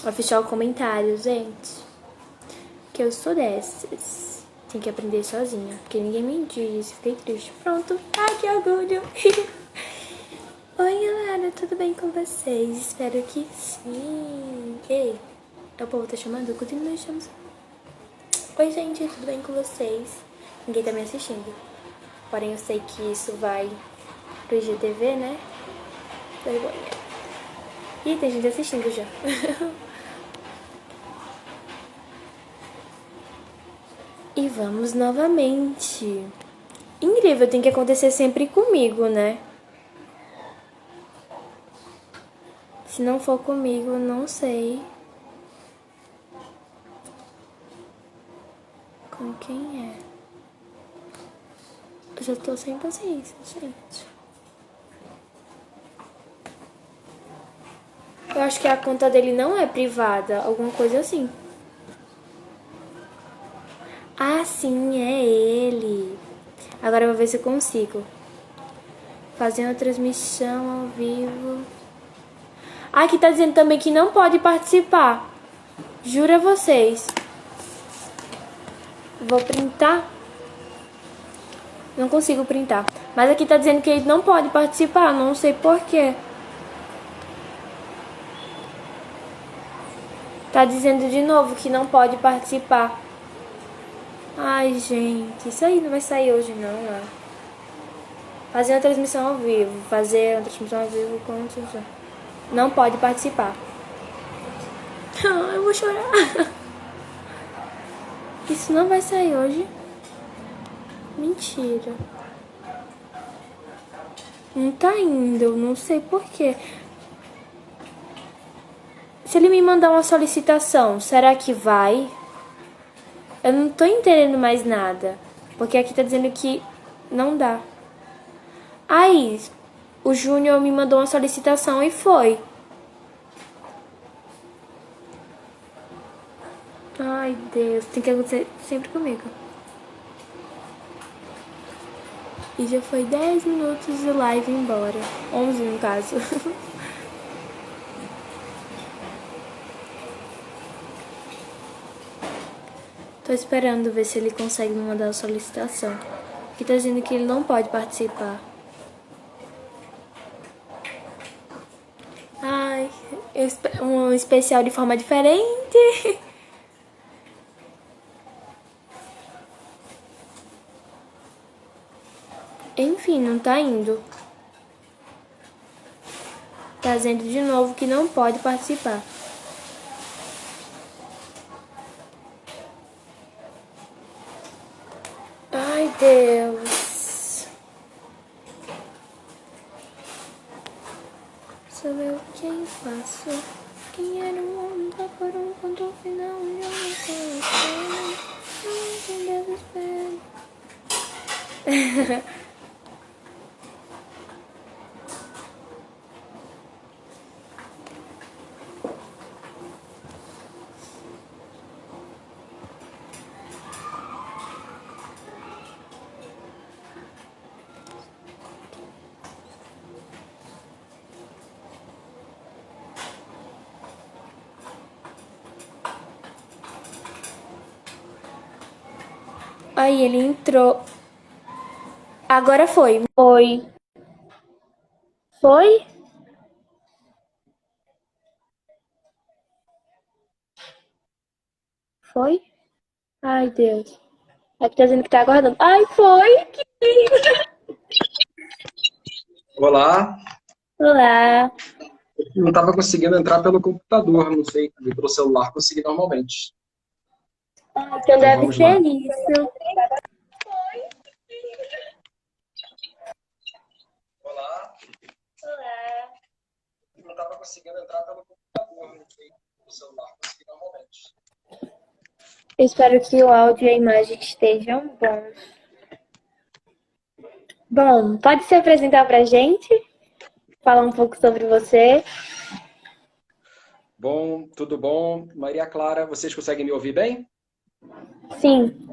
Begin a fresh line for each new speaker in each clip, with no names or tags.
a fechar o comentário, gente. Que eu sou dessas. Tem que aprender sozinha, porque ninguém me diz. Fiquei triste. Pronto. Ai, que orgulho. Oi, galera, tudo bem com vocês? Espero que sim. Ei, o povo tá chamando? Continua chamando. Oi, gente, tudo bem com vocês? Ninguém tá me assistindo. Porém, eu sei que isso vai pro IGTV, né? Vergonha. Ih, tem gente assistindo já. E vamos novamente. Incrível, tem que acontecer sempre comigo, né? Se não for comigo, não sei com quem é. Eu já tô sem paciência, gente. Eu acho que a conta dele não é privada, alguma coisa assim. Ah, sim, é ele. Agora eu vou ver se eu consigo. Fazendo a transmissão ao vivo. Ah, aqui tá dizendo também que não pode participar. Juro a vocês. Vou printar. Não consigo printar. Mas aqui tá dizendo que ele não pode participar. Não sei porquê. Tá dizendo de novo que não pode participar. Ai, gente. Isso aí não vai sair hoje, não, né? Fazer uma transmissão ao vivo. Fazer uma transmissão ao vivo com... Não pode participar. Eu vou chorar. Isso não vai sair hoje. Mentira. Não tá indo, eu não sei porquê. Se ele me mandar uma solicitação, será que vai? Eu não tô entendendo mais nada. Porque aqui tá dizendo que não dá. Aí, o Júnior me mandou uma solicitação e foi. Ai, Deus, tem que acontecer sempre comigo. E já foi 10 minutos de live embora. 11 no caso. Tô esperando ver se ele consegue me mandar a solicitação. Aqui tá dizendo que ele não pode participar. Ai, um especial de forma diferente. Enfim, não tá indo. Tá dizendo de novo que não pode participar. Ai, Deus. Sou eu quem faço. Quem era um homem tá por um ponto final de uma coisa. Não tem desespero. Aí ele entrou. Agora foi. Foi. Foi? Foi? Ai, Deus. Aqui tá dizendo que tá aguardando. Ai, foi! Que lindo!
Olá,
Olá.
não estava conseguindo entrar pelo computador, não sei, pelo celular consegui normalmente.
Então
Então
deve
vamos
ser
lá.
isso.
Olá,
Olá.
não estava conseguindo entrar pelo computador, não sei, pelo celular consegui normalmente.
Eu espero que o áudio e a imagem estejam bons. Bom, pode se apresentar pra gente? Falar um pouco sobre você?
Bom, tudo bom? Maria Clara, vocês conseguem me ouvir bem?
Sim.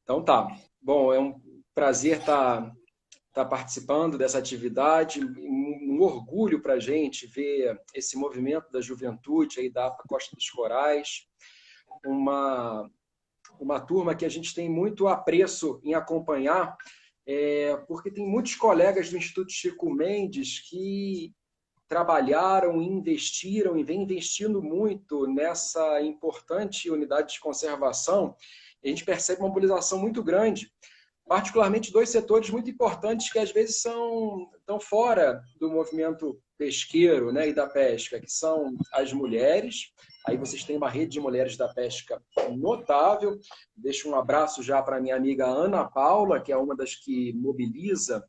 Então tá. Bom, é um prazer estar estar participando dessa atividade. Um orgulho para a gente ver esse movimento da juventude aí da APA Costa dos Corais, uma turma que a gente tem muito apreço em acompanhar, porque tem muitos colegas do Instituto Chico Mendes que trabalharam, investiram e vem investindo muito nessa importante unidade de conservação. E a gente percebe uma mobilização muito grande, particularmente dois setores muito importantes que às vezes estão fora do movimento pesqueiro, né, e da pesca, que são as mulheres. Aí vocês têm uma rede de mulheres da pesca notável. Deixo um abraço já para minha amiga Ana Paula, que é uma das que mobiliza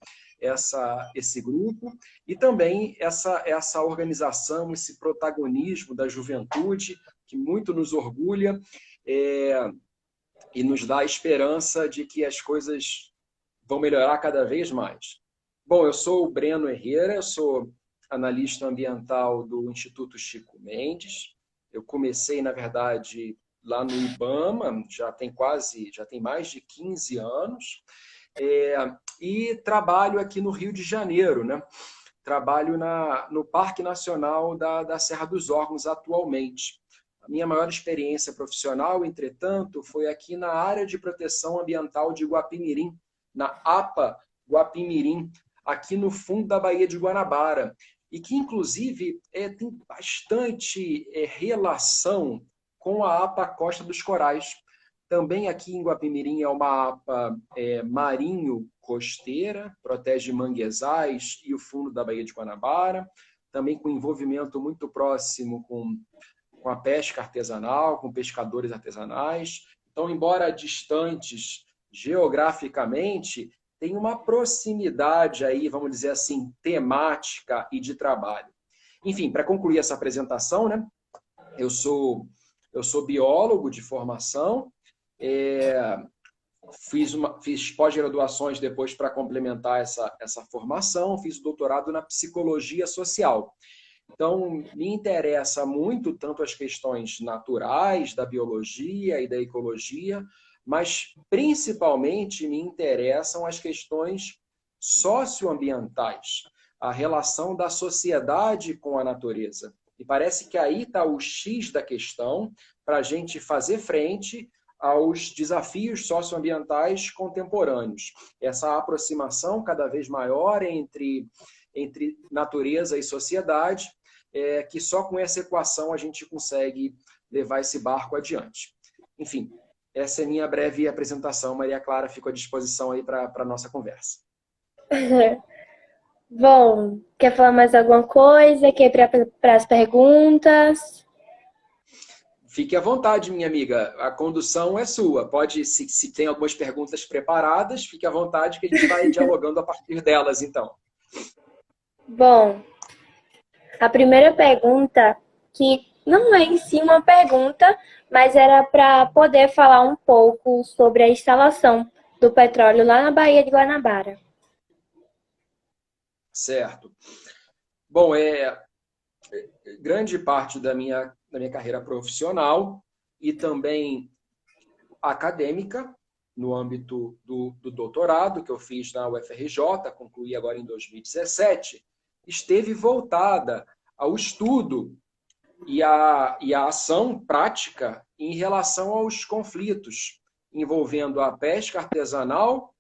esse grupo, e também essa organização, esse protagonismo da juventude, que muito nos orgulha e nos dá a esperança de que as coisas vão melhorar cada vez mais. Bom, eu sou o Breno Herrera, eu sou analista ambiental do Instituto Chico Mendes. Eu comecei, na verdade, lá no IBAMA, já tem mais de 15 anos, e trabalho aqui no Rio de Janeiro, né? Trabalho no Parque Nacional da Serra dos Órgãos atualmente. A minha maior experiência profissional, entretanto, foi aqui na área de proteção ambiental de Guapimirim, na APA Guapimirim, aqui no fundo da Baía de Guanabara, e que, inclusive, tem bastante relação com a APA Costa dos Corais. Também aqui em Guapimirim é uma APA marinho-costeira, protege manguezais e o fundo da Baía de Guanabara, também com envolvimento muito próximo com a pesca artesanal, com pescadores artesanais. Então, embora distantes geograficamente, tem uma proximidade aí, vamos dizer assim, temática e de trabalho. Enfim, para concluir essa apresentação, né, eu sou biólogo de formação, fiz pós-graduações depois para complementar essa formação, fiz doutorado na psicologia social. Então, me interessa muito tanto as questões naturais, da biologia e da ecologia, mas principalmente me interessam as questões socioambientais, a relação da sociedade com a natureza. E parece que aí está o X da questão para a gente fazer frente aos desafios socioambientais contemporâneos. Essa aproximação cada vez maior entre natureza e sociedade, que só com essa equação a gente consegue levar esse barco adiante. Enfim, essa é a minha breve apresentação. Maria Clara, fico à disposição aí para a nossa conversa.
Bom, quer falar mais alguma coisa? Quer ir para as perguntas?
Fique à vontade, minha amiga. A condução é sua. Pode, se tem algumas perguntas preparadas, fique à vontade que a gente vai dialogando a partir delas, então.
Bom, a primeira pergunta, que não é em si uma pergunta, mas era para poder falar um pouco sobre a instalação do petróleo lá na Baía de Guanabara.
Certo. Bom, grande parte da minha carreira profissional e também acadêmica, no âmbito do doutorado que eu fiz na UFRJ, concluí agora em 2017, esteve voltada ao estudo e à ação prática em relação aos conflitos envolvendo a pesca artesanal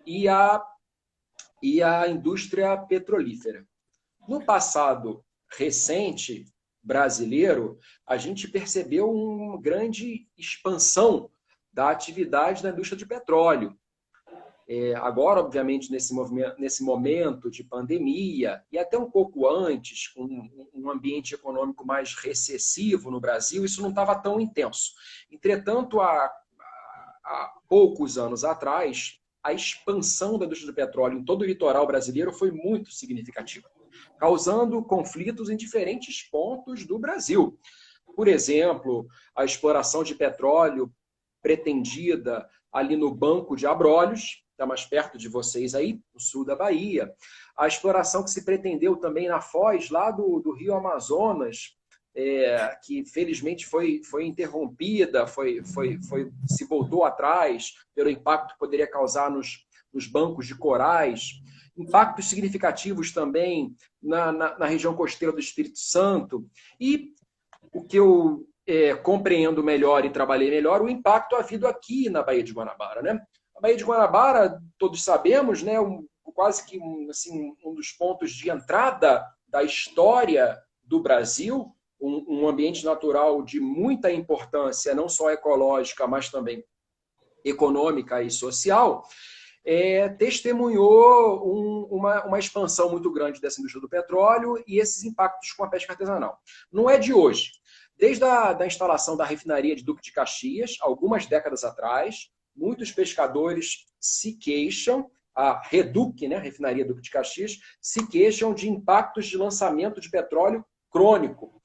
e a indústria petrolífera. No passado recente brasileiro, a gente percebeu uma grande expansão da atividade da indústria de petróleo. Agora, obviamente, nesse momento de pandemia, e até um pouco antes, com um ambiente econômico mais recessivo no Brasil, isso não estava tão intenso. Entretanto, há poucos anos atrás, a expansão da indústria do petróleo em todo o litoral brasileiro foi muito significativa, causando conflitos em diferentes pontos do Brasil. Por exemplo, a exploração de petróleo pretendida ali no Banco de Abrolhos, está mais perto de vocês aí, no sul da Bahia. A exploração que se pretendeu também na foz, lá do Rio Amazonas, que felizmente foi interrompida, se voltou atrás pelo impacto que poderia causar nos bancos de corais. impactos significativos também na região costeira do Espírito Santo, e o que eu compreendo melhor e trabalhei melhor, o impacto havido aqui na Baía de Guanabara, né? A Baía de Guanabara, todos sabemos, né, quase que assim, um dos pontos de entrada da história do Brasil, um ambiente natural de muita importância, não só ecológica, mas também econômica e social, testemunhou uma expansão muito grande dessa indústria do petróleo e esses impactos com a pesca artesanal. Não é de hoje. Desde a instalação da refinaria de Duque de Caxias, algumas décadas atrás, muitos pescadores se queixam, a Reduc, né, a refinaria Duque de Caxias, se queixam de impactos de lançamento de petróleo crônico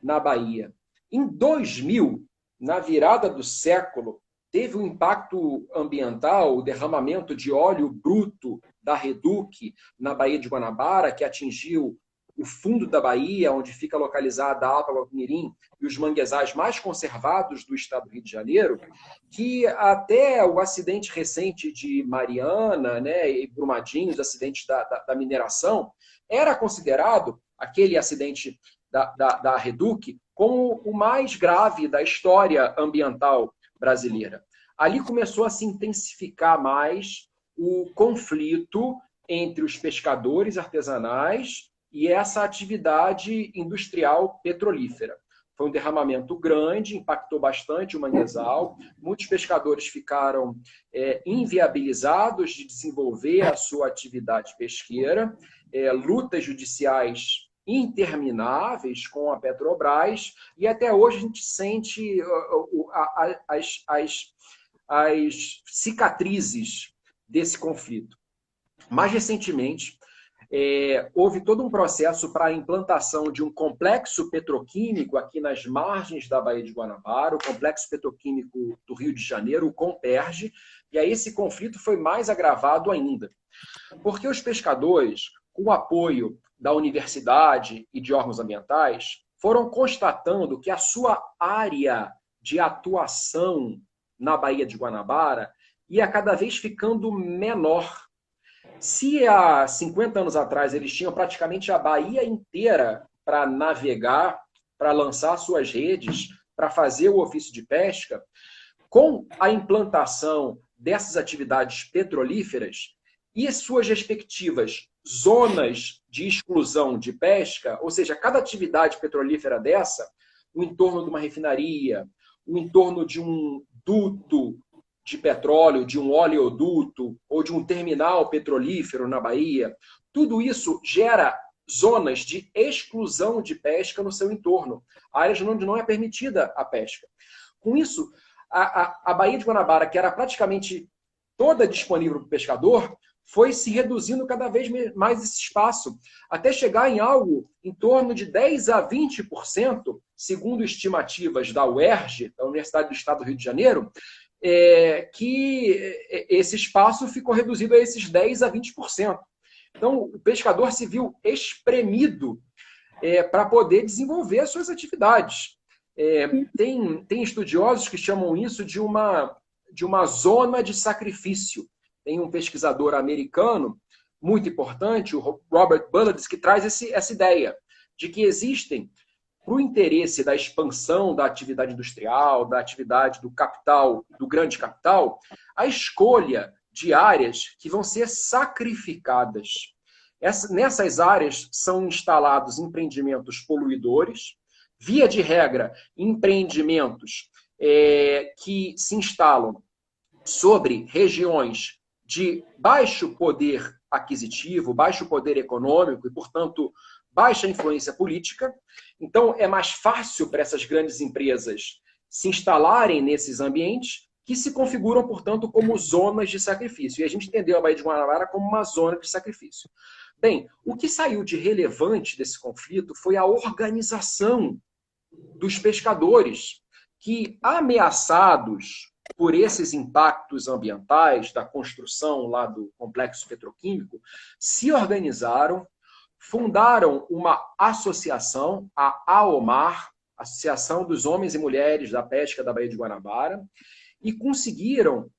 na Bahia. Em 2000, na virada do século, teve um impacto ambiental, o derramamento de óleo bruto da Reduc na Baía de Guanabara, que atingiu o fundo da Bahia, onde fica localizada a Alta Guapimirim e os manguezais mais conservados do estado do Rio de Janeiro, que até o acidente recente de Mariana, né, e Brumadinho, os acidentes da mineração, era considerado, aquele acidente da Reduc, como o mais grave da história ambiental brasileira. Ali começou a se intensificar mais o conflito entre os pescadores artesanais e essa atividade industrial petrolífera. Foi um derramamento grande, impactou bastante o manguezal, muitos pescadores ficaram inviabilizados de desenvolver a sua atividade pesqueira, lutas judiciais intermináveis com a Petrobras, e até hoje a gente sente as cicatrizes desse conflito. Mais recentemente, houve todo um processo para a implantação de um complexo petroquímico aqui nas margens da Baía de Guanabara, o complexo petroquímico do Rio de Janeiro, o Comperj, e aí esse conflito foi mais agravado ainda. Porque os pescadores, com o apoio da universidade e de órgãos ambientais, foram constatando que a sua área de atuação na Baía de Guanabara ia cada vez ficando menor. Se há 50 anos atrás eles tinham praticamente a Bahia inteira para navegar, para lançar suas redes, para fazer o ofício de pesca, com a implantação dessas atividades petrolíferas e suas respectivas zonas de exclusão de pesca, ou seja, cada atividade petrolífera dessa, o entorno de uma refinaria, o entorno de um duto de petróleo, de um oleoduto ou de um terminal petrolífero na Bahia, tudo isso gera zonas de exclusão de pesca no seu entorno, áreas onde não é permitida a pesca. Com isso, a Baía de Guanabara, que era praticamente toda disponível para o pescador, foi se reduzindo cada vez mais esse espaço, até chegar em algo em torno de 10% a 20%, segundo estimativas da UERJ, da Universidade do Estado do Rio de Janeiro, que esse espaço ficou reduzido a esses 10% a 20%. Então, o pescador se viu espremido para poder desenvolver as suas atividades. Tem estudiosos que chamam isso de uma zona de sacrifício. Tem um pesquisador americano muito importante, o Robert Bullard, que traz essa ideia de que existem, para o interesse da expansão da atividade industrial, da atividade do capital, do grande capital, a escolha de áreas que vão ser sacrificadas. Nessas áreas são instalados empreendimentos poluidores, via de regra, empreendimentos que se instalam sobre regiões de baixo poder aquisitivo, baixo poder econômico e, portanto, baixa influência política. Então, é mais fácil para essas grandes empresas se instalarem nesses ambientes que se configuram, portanto, como zonas de sacrifício. E a gente entendeu a Baía de Guanabara como uma zona de sacrifício. Bem, o que saiu de relevante desse conflito foi a organização dos pescadores que, ameaçados por esses impactos ambientais da construção lá do complexo petroquímico, se organizaram, fundaram uma associação, a AOMAR, Associação dos Homens e Mulheres da Pesca da Baía de Guanabara, e conseguiram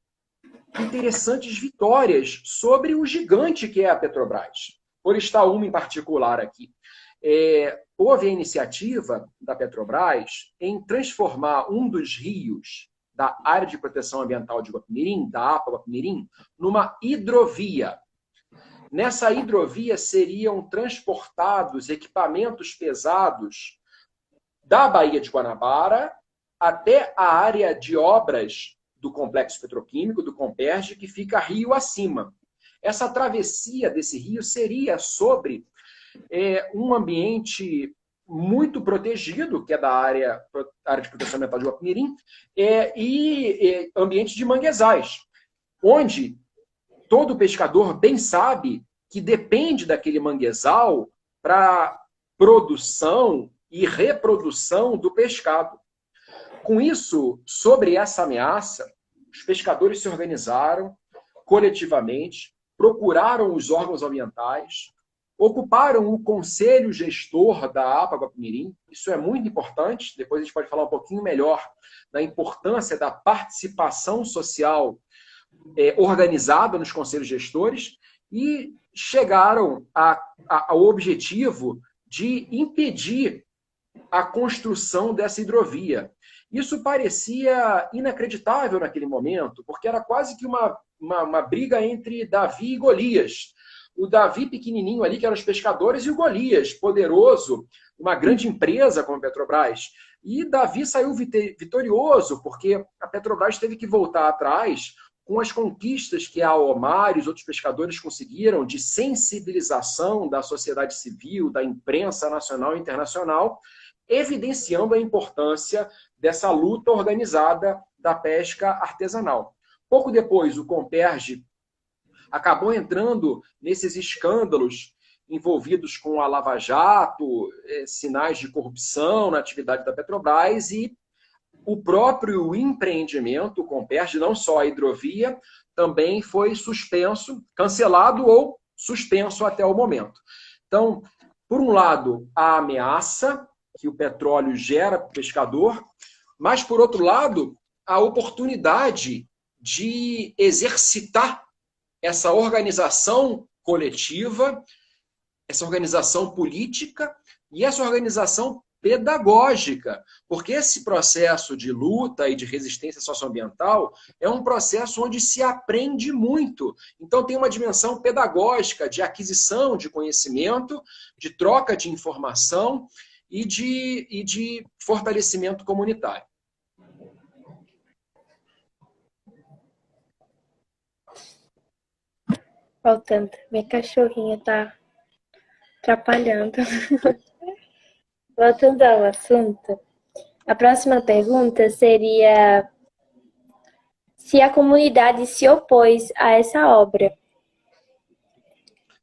interessantes vitórias sobre o gigante que é a Petrobras. Por estar uma em particular aqui. Houve a iniciativa da Petrobras em transformar um dos rios da área de proteção ambiental de Guapimirim, da APA Guapimirim, numa hidrovia. Nessa hidrovia seriam transportados equipamentos pesados da Baía de Guanabara até a área de obras do complexo petroquímico, do Comperj, que fica rio acima. Essa travessia desse rio seria sobre um ambiente muito protegido, que é da área de proteção ambiental de Guapimirim, e ambiente de manguezais, onde todo pescador bem sabe que depende daquele manguezal para produção e reprodução do pescado. Com isso, sobre essa ameaça, os pescadores se organizaram coletivamente, procuraram os órgãos ambientais, ocuparam o conselho gestor da APA Guapimirim. Isso é muito importante, depois a gente pode falar um pouquinho melhor da importância da participação social organizada nos conselhos gestores, e chegaram ao objetivo de impedir a construção dessa hidrovia. Isso parecia inacreditável naquele momento, porque era quase que uma briga entre Davi e Golias. O Davi pequenininho ali, que eram os pescadores, e o Golias, poderoso, uma grande empresa como a Petrobras. E Davi saiu vitorioso, porque a Petrobras teve que voltar atrás com as conquistas que a Omar e os outros pescadores conseguiram de sensibilização da sociedade civil, da imprensa nacional e internacional, evidenciando a importância dessa luta organizada da pesca artesanal. Pouco depois, o Comperj acabou entrando nesses escândalos envolvidos com a Lava Jato, sinais de corrupção na atividade da Petrobras, e o próprio empreendimento, o Comperj, não só a hidrovia, também foi suspenso, cancelado ou suspenso até o momento. Então, por um lado, a ameaça que o petróleo gera para o pescador, mas, por outro lado, a oportunidade de exercitar essa organização coletiva, essa organização política e essa organização pedagógica, porque esse processo de luta e de resistência socioambiental é um processo onde se aprende muito. Então tem uma dimensão pedagógica de aquisição de conhecimento, de troca de informação e de fortalecimento comunitário.
Voltando, minha cachorrinha tá atrapalhando. Voltando ao assunto, a próxima pergunta seria se a comunidade se opôs a essa obra.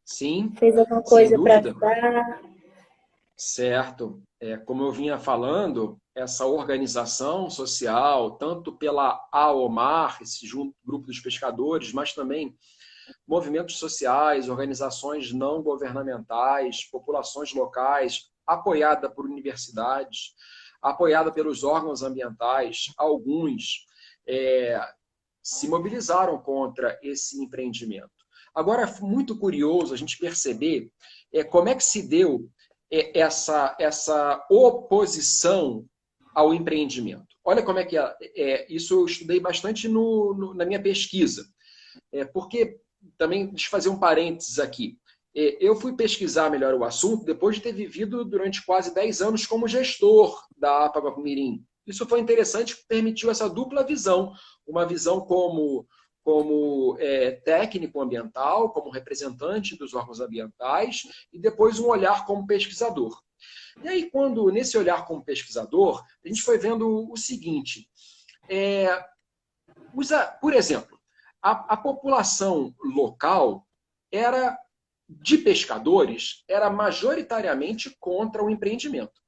Sim,
fez alguma
sem
coisa para
dúvida.
ajudar?
Certo. Como eu vinha falando, essa organização social, tanto pela AOMAR, esse grupo dos pescadores, mas também movimentos sociais, organizações não governamentais, populações locais, apoiada por universidades, apoiada pelos órgãos ambientais, alguns se mobilizaram contra esse empreendimento. Agora, é muito curioso a gente perceber como é que se deu essa oposição ao empreendimento. Olha como é que isso eu estudei bastante na minha pesquisa. Porque, também, deixa eu fazer um parênteses aqui. Eu fui pesquisar melhor o assunto depois de ter vivido durante quase 10 anos como gestor da APA Guapimirim. Isso foi interessante, permitiu essa dupla visão. Uma visão como técnico ambiental, como representante dos órgãos ambientais, e depois um olhar como pesquisador. E aí, nesse olhar como pesquisador, a gente foi vendo o seguinte. Por exemplo, a população local de pescadores era majoritariamente contra o empreendimento.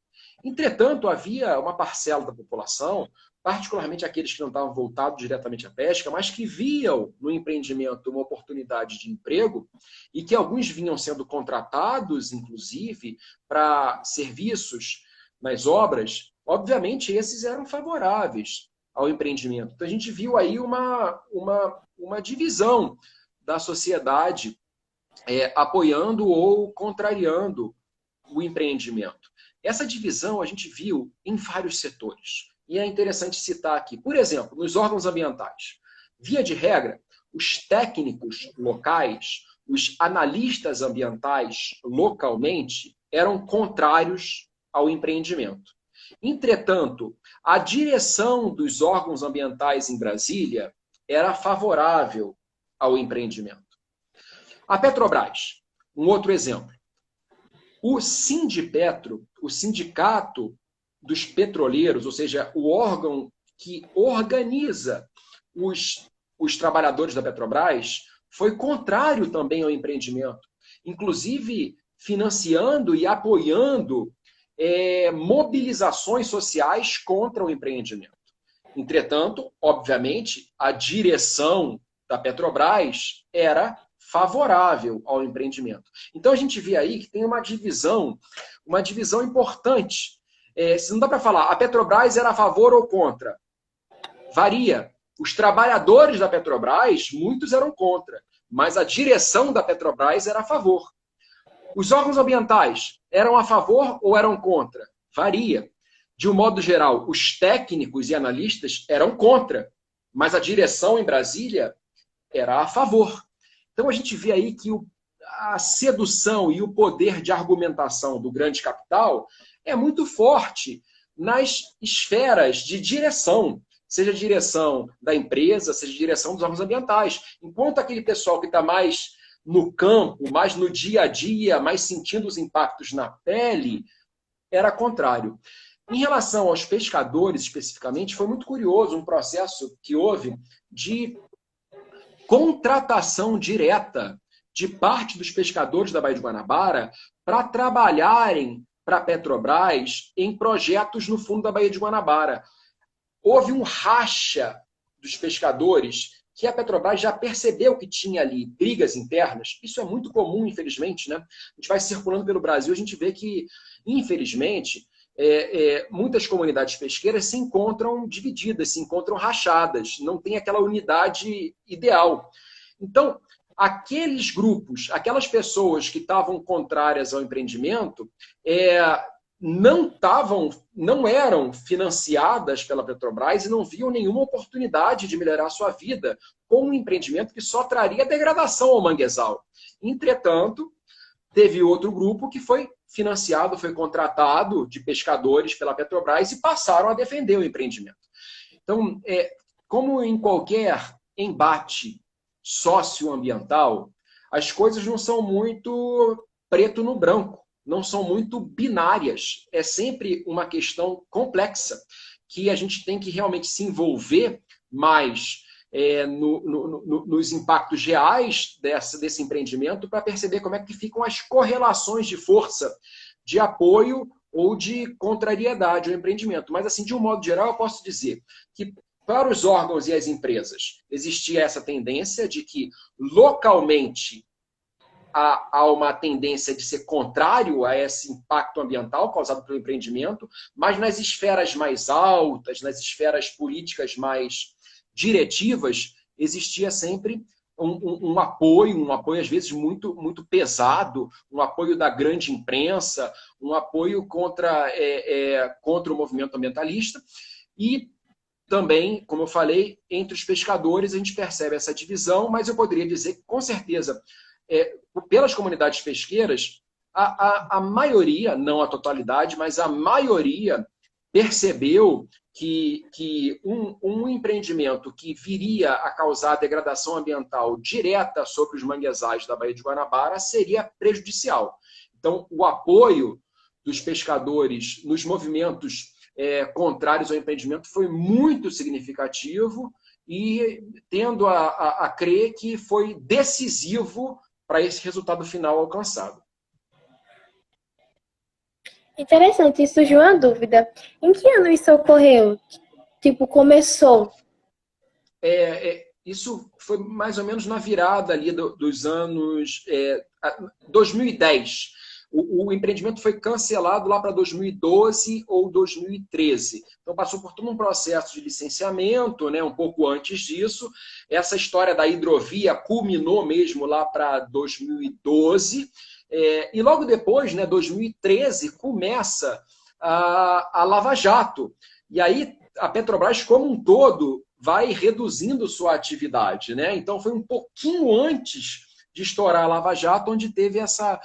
Entretanto, havia uma parcela da população, particularmente aqueles que não estavam voltados diretamente à pesca, mas que viam no empreendimento uma oportunidade de emprego e que alguns vinham sendo contratados, inclusive, para serviços nas obras. Obviamente, esses eram favoráveis. ao empreendimento. Então, a gente viu aí uma divisão da sociedade apoiando ou contrariando o empreendimento. Essa divisão a gente viu em vários setores. E é interessante citar aqui, por exemplo, nos órgãos ambientais. Via de regra, os técnicos locais, os analistas ambientais localmente, eram contrários ao empreendimento. Entretanto, a direção dos órgãos ambientais em Brasília era favorável ao empreendimento. A Petrobras, um outro exemplo. O Sindipetro, o sindicato dos petroleiros, ou seja, o órgão que organiza os trabalhadores da Petrobras, foi contrário também ao empreendimento, inclusive financiando e apoiando mobilizações sociais contra o empreendimento. Entretanto, obviamente, a direção da Petrobras era favorável ao empreendimento. Então a gente vê aí que tem uma divisão importante. Se não dá para falar, a Petrobras era a favor ou contra. Varia. Os trabalhadores da Petrobras, muitos eram contra, mas a direção da Petrobras era a favor. Os órgãos ambientais eram a favor ou eram contra? Varia. De um modo geral, os técnicos e analistas eram contra, mas a direção em Brasília era a favor. Então a gente vê aí que a sedução e o poder de argumentação do grande capital é muito forte nas esferas de direção, seja a direção da empresa, seja a direção dos órgãos ambientais. Enquanto aquele pessoal que está mais no campo, mais no dia a dia, mais sentindo os impactos na pele, era contrário. Em relação aos pescadores, especificamente, foi muito curioso um processo que houve de contratação direta de parte dos pescadores da Baía de Guanabara para trabalharem para a Petrobras em projetos no fundo da Baía de Guanabara. Houve um racha dos pescadores que a Petrobras já percebeu que tinha ali brigas internas. Isso é muito comum, infelizmente, né? A gente vai circulando pelo Brasil, a gente vê que, infelizmente, muitas comunidades pesqueiras se encontram divididas, se encontram rachadas, não tem aquela unidade ideal. Então, aqueles grupos, aquelas pessoas que estavam contrárias ao empreendimento, não eram financiadas pela Petrobras e não viam nenhuma oportunidade de melhorar a sua vida com um empreendimento que só traria degradação ao manguezal. Entretanto, teve outro grupo que foi financiado, foi contratado de pescadores pela Petrobras e passaram a defender o empreendimento. Então, como em qualquer embate socioambiental, as coisas não são muito preto no branco, não são muito binárias. É sempre uma questão complexa que a gente tem que realmente se envolver mais nos impactos reais desse empreendimento para perceber como é que ficam as correlações de força, de apoio ou de contrariedade ao empreendimento. Mas, assim, de um modo geral, eu posso dizer que para os órgãos e as empresas existia essa tendência de que localmente há uma tendência de ser contrário a esse impacto ambiental causado pelo empreendimento, mas nas esferas mais altas, nas esferas políticas mais diretivas, existia sempre um apoio às vezes muito, muito pesado, um apoio da grande imprensa, um apoio contra o movimento ambientalista. E também, como eu falei, entre os pescadores a gente percebe essa divisão, mas eu poderia dizer que, com certeza, pelas comunidades pesqueiras, a maioria, não a totalidade, mas a maioria percebeu que um empreendimento que viria a causar degradação ambiental direta sobre os manguezais da Baía de Guanabara seria prejudicial. Então, o apoio dos pescadores nos movimentos contrários ao empreendimento foi muito significativo e tendo a crer que foi decisivo para esse resultado final alcançado.
Interessante, isso surgiu uma dúvida. Em que ano isso ocorreu? Tipo, começou?
Isso foi mais ou menos na virada ali dos anos 2010. O empreendimento foi cancelado lá para 2012 ou 2013. Então passou por todo um processo de licenciamento, né, um pouco antes disso. Essa história da hidrovia culminou mesmo lá para 2012. E logo depois, né, 2013, começa a Lava Jato. E aí a Petrobras, como um todo, vai reduzindo sua atividade, né? Então foi um pouquinho antes de estourar a Lava Jato, onde teve essa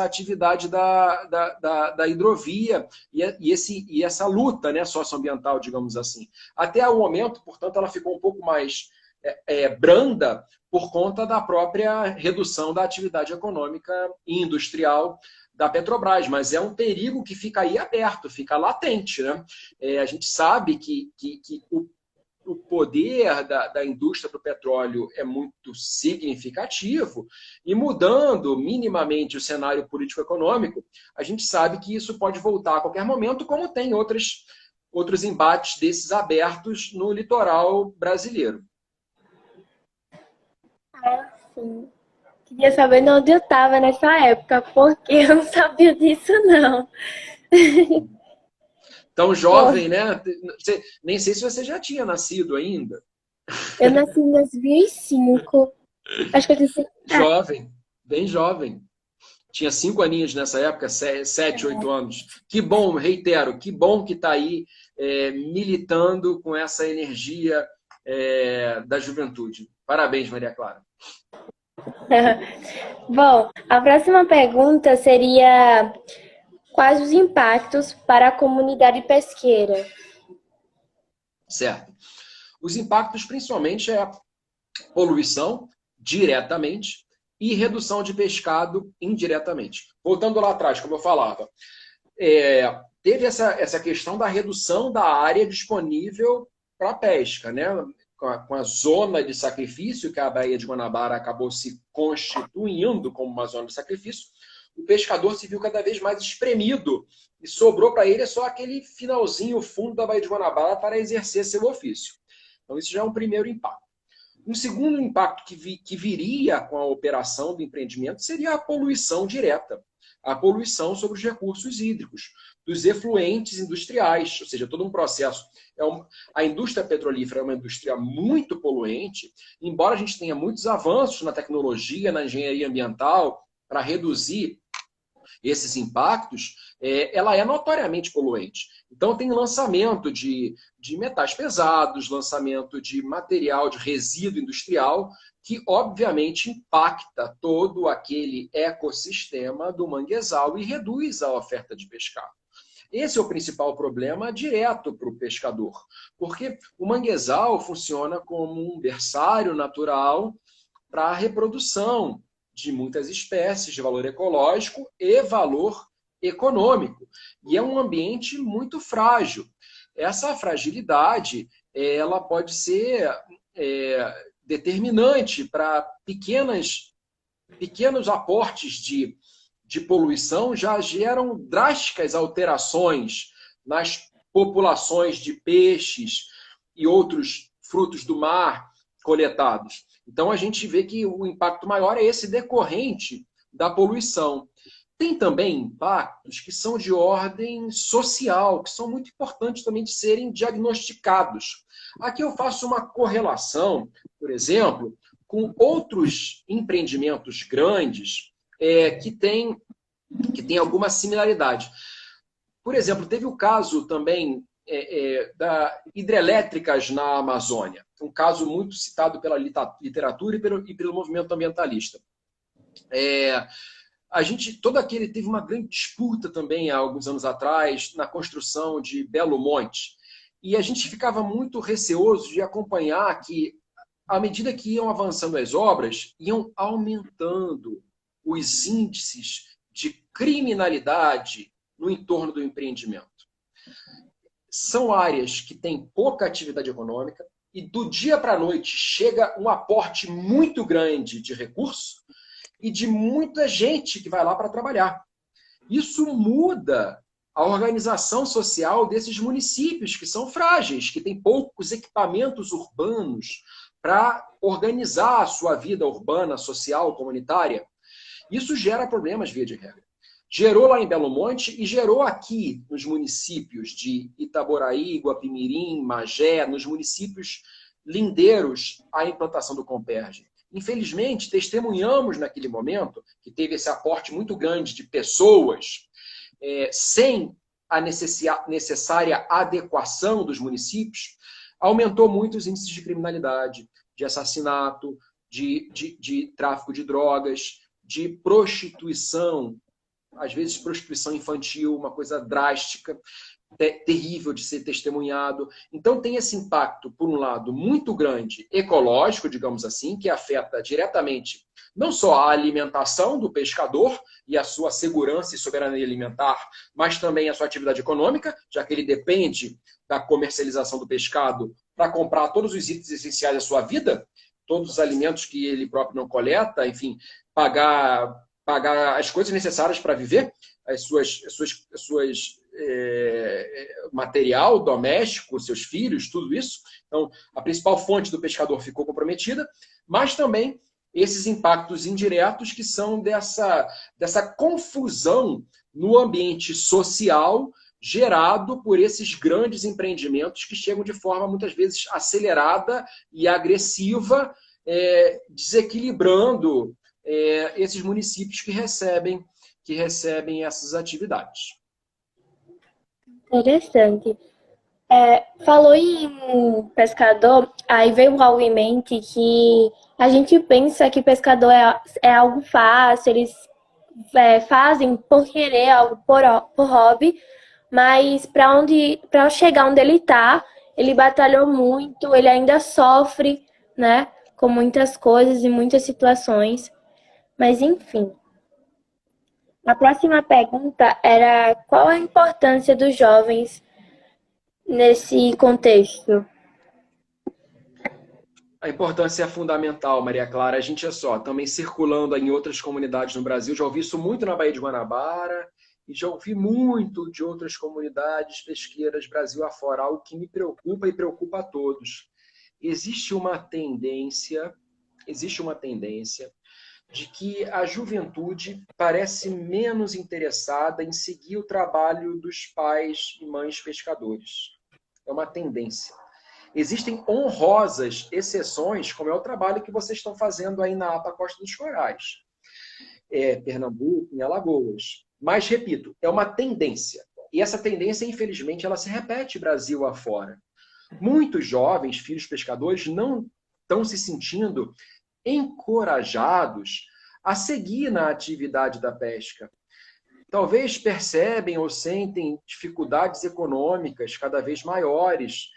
atividade da hidrovia e essa luta, né, socioambiental, digamos assim. Até o momento, portanto, ela ficou um pouco mais branda por conta da própria redução da atividade econômica e industrial da Petrobras, mas é um perigo que fica aí aberto, fica latente, né? A gente sabe que o poder da indústria do petróleo é muito significativo e mudando minimamente o cenário político-econômico, a gente sabe que isso pode voltar a qualquer momento, como tem outros embates desses abertos no litoral brasileiro.
Sim. Queria saber onde eu estava nessa época, porque eu não sabia disso, não.
Tão
Pô,
jovem, né? Nem sei se você já tinha nascido ainda.
eu nasci em 2005. Acho que eu disse.
Jovem, bem jovem. Tinha 5 aninhos nessa época, 7, 8 anos. Que bom, reitero, que bom que está aí militando com essa energia da juventude. Parabéns, Maria Clara.
Bom, a próxima pergunta seria: quais os impactos para a comunidade pesqueira?
Certo. Os impactos, principalmente, é a poluição, diretamente, e redução de pescado, indiretamente. Voltando lá atrás, como eu falava, teve essa questão da redução da área disponível para a pesca, né? Com a zona de sacrifício, que a Baía de Guanabara acabou se constituindo como uma zona de sacrifício, o pescador se viu cada vez mais espremido e sobrou para ele só aquele finalzinho, fundo da Baía de Guanabara para exercer seu ofício. Então, isso já é um primeiro impacto. Um segundo impacto que viria com a operação do empreendimento seria a poluição direta, a poluição sobre os recursos hídricos, dos efluentes industriais, ou seja, todo um processo. A indústria petrolífera é uma indústria muito poluente, embora a gente tenha muitos avanços na tecnologia, na engenharia ambiental, para reduzir esses impactos, ela é notoriamente poluente. Então, tem lançamento de metais pesados, lançamento de material, de resíduo industrial, que, obviamente, impacta todo aquele ecossistema do manguezal e reduz a oferta de pescado. Esse é o principal problema direto para o pescador, porque o manguezal funciona como um berçário natural para a reprodução de muitas espécies de valor ecológico e valor econômico. E é um ambiente muito frágil. Essa fragilidade ela pode ser determinante para pequenos aportes de poluição já geram drásticas alterações nas populações de peixes e outros frutos do mar coletados. Então, a gente vê que o impacto maior é esse decorrente da poluição. Tem também impactos que são de ordem social, que são muito importantes também de serem diagnosticados. Aqui eu faço uma correlação, por exemplo, com outros empreendimentos grandes que têm alguma similaridade. Por exemplo, teve o caso também da hidrelétricas na Amazônia, um caso muito citado pela literatura e pelo movimento ambientalista. Todo aquele teve uma grande disputa também há alguns anos atrás na construção de Belo Monte, e a gente ficava muito receoso de acompanhar que, à medida que iam avançando as obras, iam aumentando os índices de criminalidade no entorno do empreendimento. São áreas que têm pouca atividade econômica e do dia para a noite chega um aporte muito grande de recursos e de muita gente que vai lá para trabalhar. Isso muda a organização social desses municípios que são frágeis, que têm poucos equipamentos urbanos para organizar a sua vida urbana, social, comunitária. Isso gera problemas, via de regra. Gerou lá em Belo Monte e gerou aqui nos municípios de Itaboraí, Guapimirim, Magé, nos municípios lindeiros a implantação do Comperj. Infelizmente, testemunhamos naquele momento que teve esse aporte muito grande de pessoas sem a necessária adequação dos municípios, aumentou muito os índices de criminalidade, de assassinato, de tráfico de drogas, de prostituição, às vezes prostituição infantil, uma coisa drástica, terrível de ser testemunhado. Então tem esse impacto, por um lado, muito grande, ecológico, digamos assim, que afeta diretamente não só a alimentação do pescador e a sua segurança e soberania alimentar, mas também a sua atividade econômica, já que ele depende da comercialização do pescado para comprar todos os itens essenciais da sua vida, todos os alimentos que ele próprio não coleta, enfim, pagar as coisas necessárias para viver, as suas material doméstico, seus filhos, tudo isso. Então, a principal fonte do pescador ficou comprometida, mas também esses impactos indiretos que são dessa confusão no ambiente social gerado por esses grandes empreendimentos que chegam de forma, muitas vezes, acelerada e agressiva, desequilibrando esses municípios que recebem essas atividades.
Interessante. Falou em pescador, aí veio algo em mente que a gente pensa que pescador é algo fácil, eles fazem por querer, algo por hobby, mas para chegar onde ele está, ele batalhou muito, ele ainda sofre, né, com muitas coisas e muitas situações. Mas enfim. A próxima pergunta era qual a importância dos jovens nesse contexto?
A importância é fundamental, Maria Clara. A gente também circulando em outras comunidades no Brasil, já ouvi isso muito na Baía de Guanabara e já ouvi muito de outras comunidades pesqueiras Brasil afora, algo que me preocupa e preocupa a todos. Existe uma tendência de que a juventude parece menos interessada em seguir o trabalho dos pais e mães pescadores. É uma tendência. Existem honrosas exceções, como é o trabalho que vocês estão fazendo aí na APA Costa dos Corais, Pernambuco, em Alagoas. Mas, repito, é uma tendência. E essa tendência, infelizmente, ela se repete Brasil afora. Muitos jovens, filhos pescadores, não estão se sentindo encorajados a seguir na atividade da pesca. Talvez percebem ou sentem dificuldades econômicas cada vez maiores,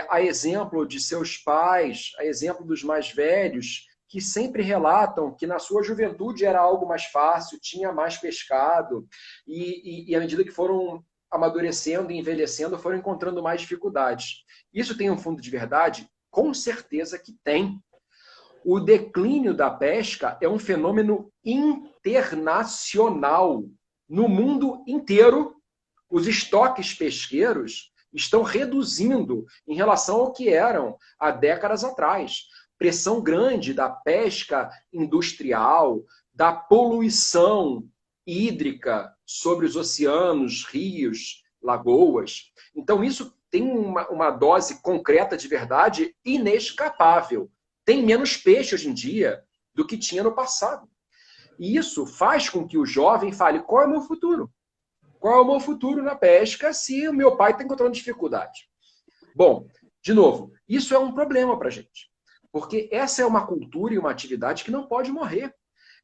a exemplo de seus pais, a exemplo dos mais velhos, que sempre relatam que na sua juventude era algo mais fácil, tinha mais pescado, e à medida que foram amadurecendo e envelhecendo, foram encontrando mais dificuldades. Isso tem um fundo de verdade? Com certeza que tem. O declínio da pesca é um fenômeno internacional. No mundo inteiro, os estoques pesqueiros estão reduzindo em relação ao que eram há décadas atrás. Pressão grande da pesca industrial, da poluição hídrica sobre os oceanos, rios, lagoas. Então, isso tem uma dose concreta de verdade inescapável. Tem menos peixe hoje em dia do que tinha no passado. E isso faz com que o jovem fale, qual é o meu futuro? Qual é o meu futuro na pesca se o meu pai está encontrando dificuldade? Bom, de novo, isso é um problema para a gente. Porque essa é uma cultura e uma atividade que não pode morrer.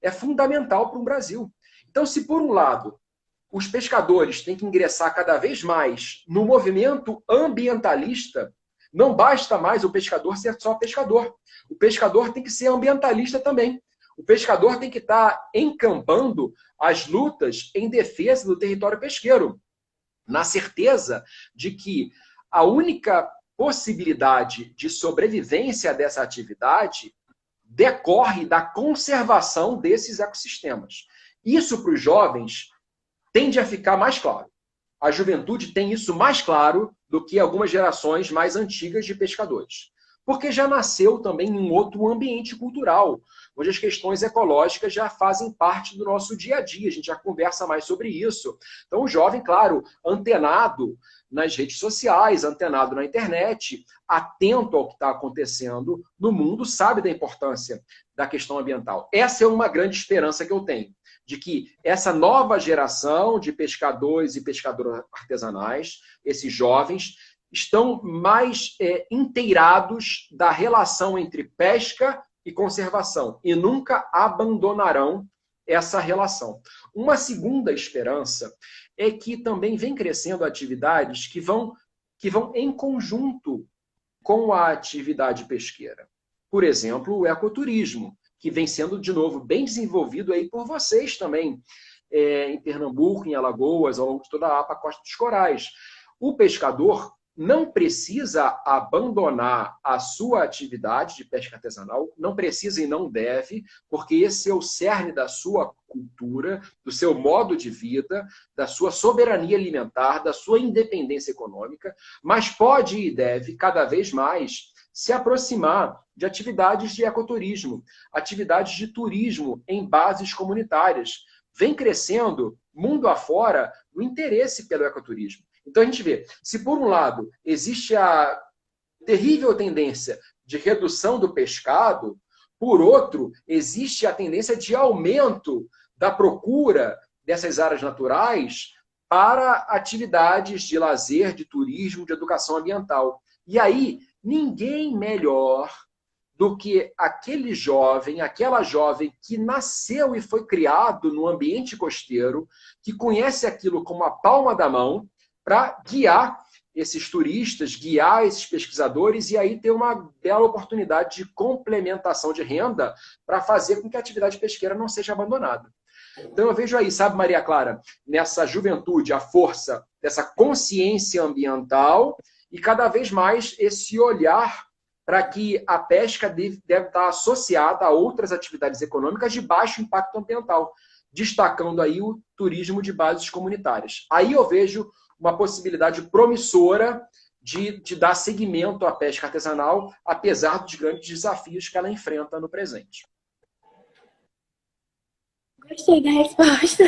É fundamental para o Brasil. Então, se por um lado, os pescadores têm que ingressar cada vez mais no movimento ambientalista, não basta mais o pescador ser só pescador. O pescador tem que ser ambientalista também. O pescador tem que estar encampando as lutas em defesa do território pesqueiro, na certeza de que a única possibilidade de sobrevivência dessa atividade decorre da conservação desses ecossistemas. Isso para os jovens tende a ficar mais claro. A juventude tem isso mais claro do que algumas gerações mais antigas de pescadores. Porque já nasceu também em outro ambiente cultural, onde as questões ecológicas já fazem parte do nosso dia a dia, a gente já conversa mais sobre isso. Então, o jovem, claro, antenado nas redes sociais, antenado na internet, atento ao que está acontecendo no mundo, sabe da importância da questão ambiental. Essa é uma grande esperança que eu tenho, de que essa nova geração de pescadores e pescadoras artesanais, esses jovens, estão mais inteirados da relação entre pesca e conservação e nunca abandonarão essa relação. Uma segunda esperança é que também vem crescendo atividades que vão em conjunto com a atividade pesqueira. Por exemplo, o ecoturismo, que vem sendo, de novo, bem desenvolvido aí por vocês também, em Pernambuco, em Alagoas, ao longo de toda a APA Costa dos Corais. O pescador não precisa abandonar a sua atividade de pesca artesanal, não precisa e não deve, porque esse é o cerne da sua cultura, do seu modo de vida, da sua soberania alimentar, da sua independência econômica, mas pode e deve, cada vez mais, se aproximar de atividades de ecoturismo, atividades de turismo em bases comunitárias. Vem crescendo, mundo afora, o interesse pelo ecoturismo. Então a gente vê, se por um lado existe a terrível tendência de redução do pescado, por outro, existe a tendência de aumento da procura dessas áreas naturais para atividades de lazer, de turismo, de educação ambiental. E aí, ninguém melhor do que aquele jovem, aquela jovem que nasceu e foi criado no ambiente costeiro, que conhece aquilo como a palma da mão, para guiar esses turistas, guiar esses pesquisadores e aí ter uma bela oportunidade de complementação de renda para fazer com que a atividade pesqueira não seja abandonada. Então eu vejo aí, sabe, Maria Clara, nessa juventude a força dessa consciência ambiental e cada vez mais esse olhar para que a pesca deve estar associada a outras atividades econômicas de baixo impacto ambiental, destacando aí o turismo de bases comunitárias. Aí eu vejo uma possibilidade promissora de dar seguimento à pesca artesanal, apesar dos grandes desafios que ela enfrenta no presente.
Gostei da resposta.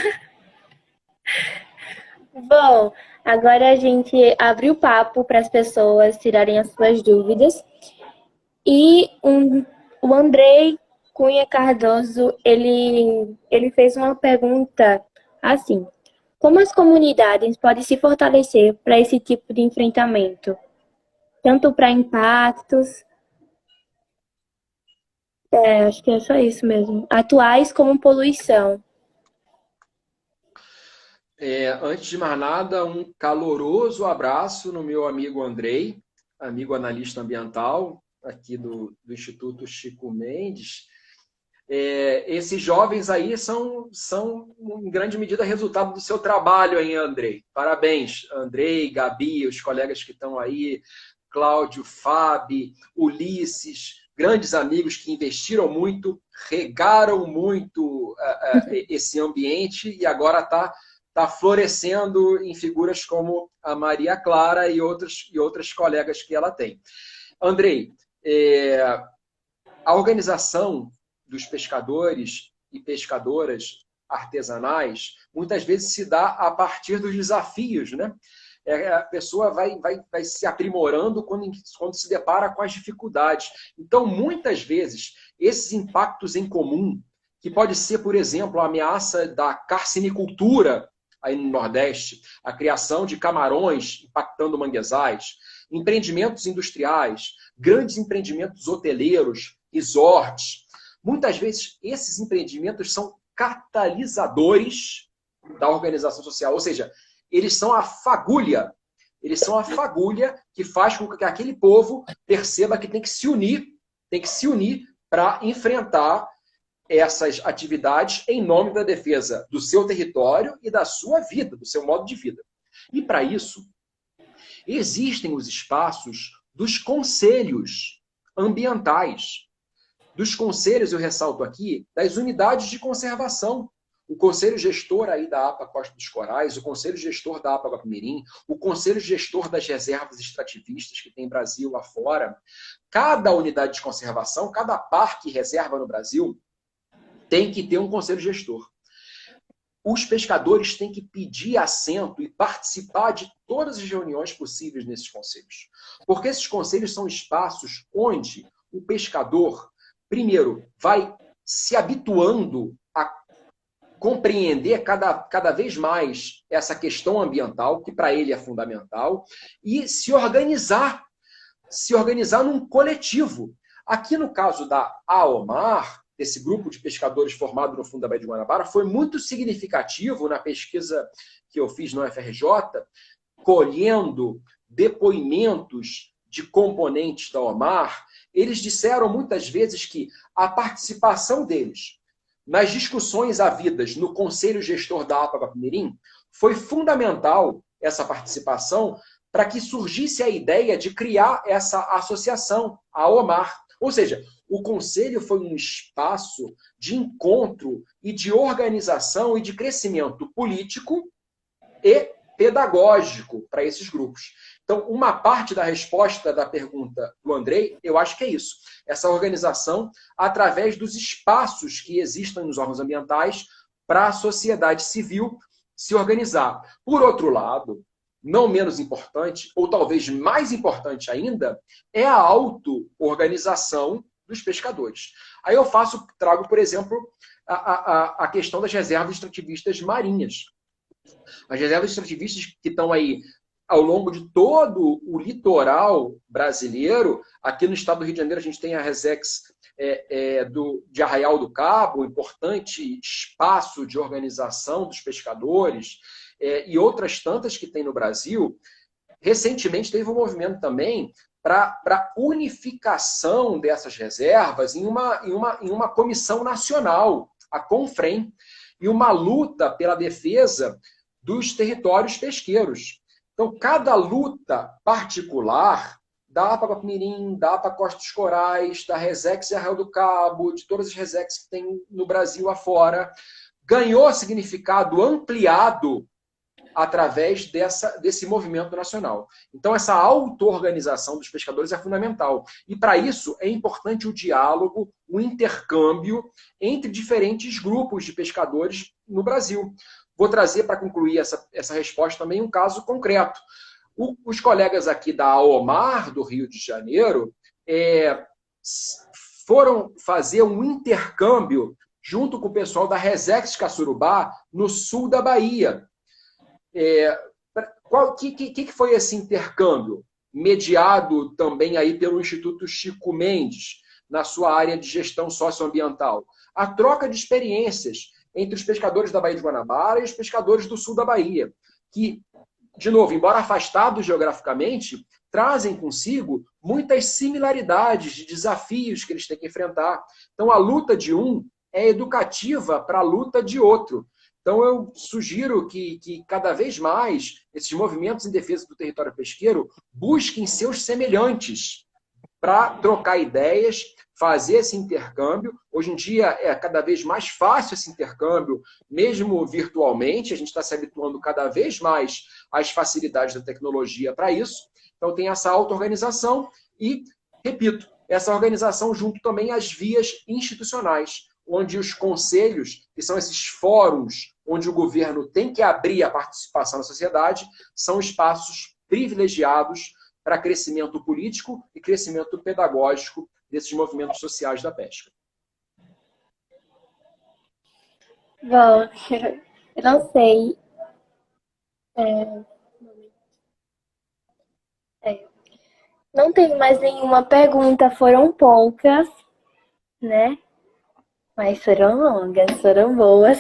Bom, agora a gente abre o papo para as pessoas tirarem as suas dúvidas. E o Andrei Cunha Cardoso, ele fez uma pergunta assim: como as comunidades podem se fortalecer para esse tipo de enfrentamento? Tanto para impactos, acho que é só isso mesmo, atuais como poluição.
Antes de mais nada, um caloroso abraço no meu amigo Andrei, amigo analista ambiental aqui do Instituto Chico Mendes. Esses jovens aí são, em grande medida, resultado do seu trabalho aí, Andrei. Parabéns, Andrei, Gabi, os colegas que estão aí, Cláudio, Fábio, Ulisses, grandes amigos que investiram muito, regaram muito esse ambiente e agora está florescendo em figuras como a Maria Clara e outras colegas que ela tem. Andrei, a organização dos pescadores e pescadoras artesanais muitas vezes se dá a partir dos desafios, né? A pessoa vai se aprimorando quando se depara com as dificuldades. Então, muitas vezes, esses impactos em comum, que pode ser, por exemplo, a ameaça da carcinicultura aí no Nordeste, a criação de camarões impactando manguezais, empreendimentos industriais, grandes empreendimentos hoteleiros, resorts. Muitas vezes, esses empreendimentos são catalisadores da organização social, ou seja, eles são a fagulha que faz com que aquele povo perceba que tem que se unir para enfrentar essas atividades em nome da defesa do seu território e da sua vida, do seu modo de vida. E para isso, existem os espaços dos conselhos ambientais. Dos conselhos, eu ressalto aqui, das unidades de conservação. O conselho gestor aí da APA Costa dos Corais, o conselho gestor da APA Guapimirim, o conselho gestor das reservas extrativistas que tem Brasil afora. Cada unidade de conservação, cada parque e reserva no Brasil tem que ter um conselho gestor. Os pescadores têm que pedir assento e participar de todas as reuniões possíveis nesses conselhos. Porque esses conselhos são espaços onde o pescador, primeiro, vai se habituando a compreender cada vez mais essa questão ambiental, que para ele é fundamental, e se organizar num coletivo. Aqui no caso da AOMAR, desse grupo de pescadores formado no fundo da Baía de Guanabara, foi muito significativo na pesquisa que eu fiz no UFRJ, colhendo depoimentos de componentes da AOMAR. Eles disseram muitas vezes que a participação deles nas discussões havidas no Conselho Gestor da APA Guapimirim foi fundamental, essa participação, para que surgisse a ideia de criar essa associação, a AOMAR. Ou seja, o Conselho foi um espaço de encontro e de organização e de crescimento político e pedagógico para esses grupos. Então, uma parte da resposta da pergunta do Andrei, eu acho que é isso. Essa organização através dos espaços que existem nos órgãos ambientais para a sociedade civil se organizar. Por outro lado, não menos importante, ou talvez mais importante ainda, é a auto-organização dos pescadores. Aí eu trago, por exemplo, a questão das reservas extrativistas marinhas. As reservas extrativistas que estão aí ao longo de todo o litoral brasileiro. Aqui no estado do Rio de Janeiro a gente tem a Resex de Arraial do Cabo, um importante espaço de organização dos pescadores, e outras tantas que tem no Brasil. Recentemente teve um movimento também para unificação dessas reservas em uma comissão nacional, a CONFREM, e uma luta pela defesa dos territórios pesqueiros. Então, cada luta particular da APA Guapimirim, da APA Costa dos Corais, da Resex de Arraial do Cabo, de todas as Resex que tem no Brasil afora, ganhou significado ampliado através desse movimento nacional. Então, essa auto-organização dos pescadores é fundamental. E, para isso, é importante o diálogo, o intercâmbio entre diferentes grupos de pescadores no Brasil. Vou trazer, para concluir essa resposta, também um caso concreto. Os colegas aqui da AOMAR, do Rio de Janeiro, foram fazer um intercâmbio junto com o pessoal da Resex Caçurubá, no sul da Bahia. Que foi esse intercâmbio? Mediado também aí pelo Instituto Chico Mendes, na sua área de gestão socioambiental. A troca de experiências entre os pescadores da Baía de Guanabara e os pescadores do sul da Bahia, que, de novo, embora afastados geograficamente, trazem consigo muitas similaridades de desafios que eles têm que enfrentar. Então, a luta de um é educativa para a luta de outro. Então, eu sugiro que cada vez mais esses movimentos em defesa do território pesqueiro busquem seus semelhantes para trocar ideias, fazer esse intercâmbio. Hoje em dia é cada vez mais fácil esse intercâmbio, mesmo virtualmente. A gente está se habituando cada vez mais às facilidades da tecnologia para isso. Então, tem essa auto-organização e, repito, essa organização junto também às vias institucionais, onde os conselhos, que são esses fóruns onde o governo tem que abrir a participação da sociedade, são espaços privilegiados para crescimento político e crescimento pedagógico desses movimentos sociais da pesca.
Bom, eu não sei. Não tenho mais nenhuma pergunta, foram poucas, né? Mas foram longas, foram boas.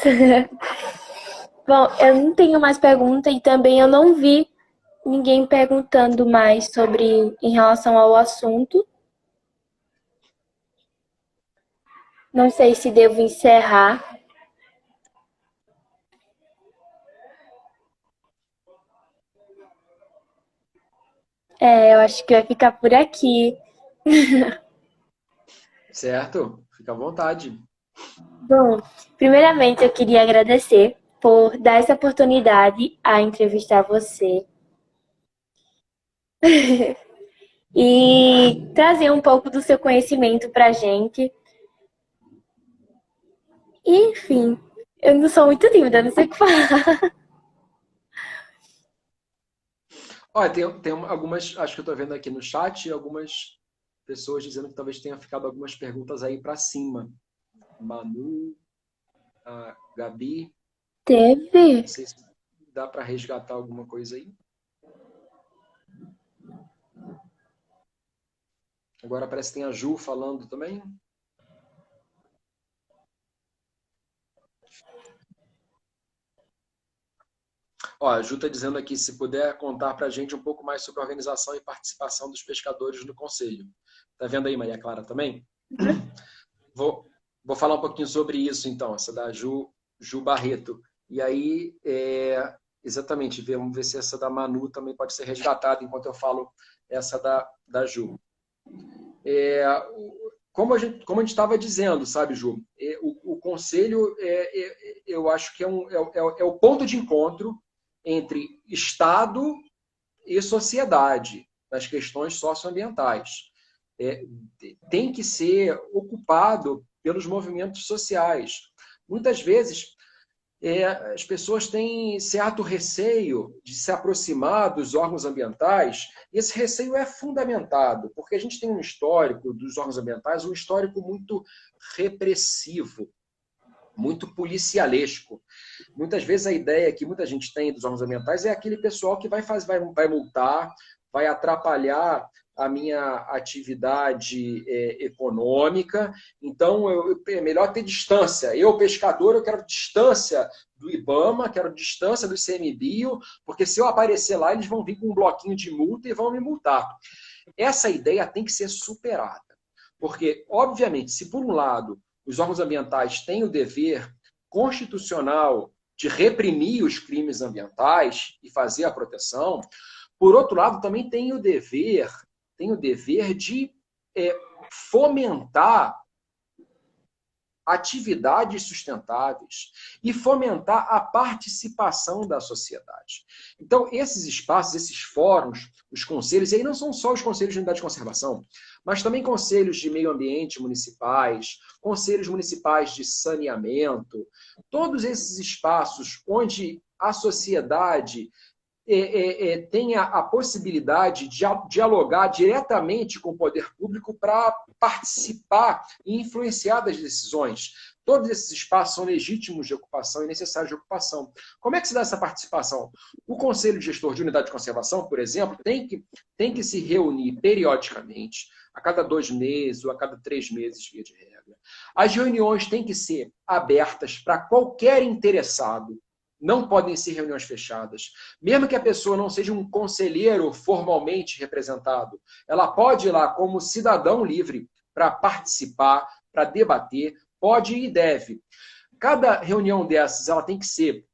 Bom, eu não tenho mais pergunta e também eu não vi ninguém perguntando mais em relação ao assunto. Não sei se devo encerrar. Eu acho que vai ficar por aqui.
Certo? Fica à vontade.
Bom, primeiramente eu queria agradecer por dar essa oportunidade a entrevistar você e trazer um pouco do seu conhecimento para a gente. Enfim, eu não sou muito tímida, não sei o que falar.
Olha, tem algumas, acho que eu estou vendo aqui no chat, algumas pessoas dizendo que talvez tenha ficado algumas perguntas aí para cima. Manu, a Gabi,
Teve?
não sei se dá para resgatar alguma coisa aí. Agora parece que tem a Ju falando também. Ó, a Ju está dizendo aqui, se puder contar para a gente um pouco mais sobre a organização e participação dos pescadores no Conselho. Tá vendo aí, Maria Clara, também? Vou falar um pouquinho sobre isso, então, essa da Ju Barreto. E aí, exatamente, vamos ver se essa da Manu também pode ser resgatada enquanto eu falo essa da Ju. Como a gente estava dizendo, sabe, Ju, o Conselho, eu acho que é o ponto de encontro entre Estado e sociedade nas questões socioambientais. Tem que ser ocupado pelos movimentos sociais. Muitas vezes, as pessoas têm certo receio de se aproximar dos órgãos ambientais, e esse receio é fundamentado, porque a gente tem um histórico dos órgãos ambientais, um histórico muito repressivo, muito policialesco. Muitas vezes a ideia que muita gente tem dos órgãos ambientais é aquele pessoal que vai multar, vai atrapalhar a minha atividade econômica, então é melhor ter distância. Eu, pescador, eu quero distância do IBAMA, quero distância do ICMBio, porque se eu aparecer lá, eles vão vir com um bloquinho de multa e vão me multar. Essa ideia tem que ser superada, porque, obviamente, se por um lado os órgãos ambientais têm o dever constitucional de reprimir os crimes ambientais e fazer a proteção, por outro lado, também tem o dever de fomentar atividades sustentáveis e fomentar a participação da sociedade. Então, esses espaços, esses fóruns, os conselhos, e aí não são só os conselhos de unidade de conservação, mas também conselhos de meio ambiente municipais, conselhos municipais de saneamento, todos esses espaços onde a sociedade tenha a possibilidade de dialogar diretamente com o poder público para participar e influenciar das decisões. Todos esses espaços são legítimos de ocupação e necessários de ocupação. Como é que se dá essa participação? O Conselho Gestor de Unidade de Conservação, por exemplo, tem que se reunir periodicamente, a cada 2 meses ou a cada 3 meses, via de regra. As reuniões têm que ser abertas para qualquer interessado. Não podem ser reuniões fechadas. Mesmo que a pessoa não seja um conselheiro formalmente representado, ela pode ir lá como cidadão livre para participar, para debater, pode e deve. Cada reunião dessas ela tem que ser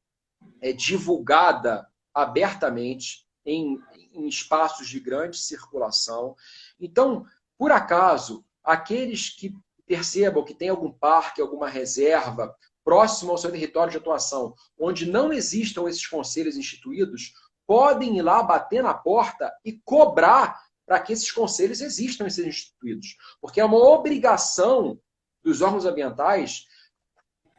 divulgada abertamente em espaços de grande circulação. Então, por acaso, aqueles que percebam que tem algum parque, alguma reserva próximo ao seu território de atuação, onde não existam esses conselhos instituídos, podem ir lá bater na porta e cobrar para que esses conselhos existam e sejam instituídos. Porque é uma obrigação dos órgãos ambientais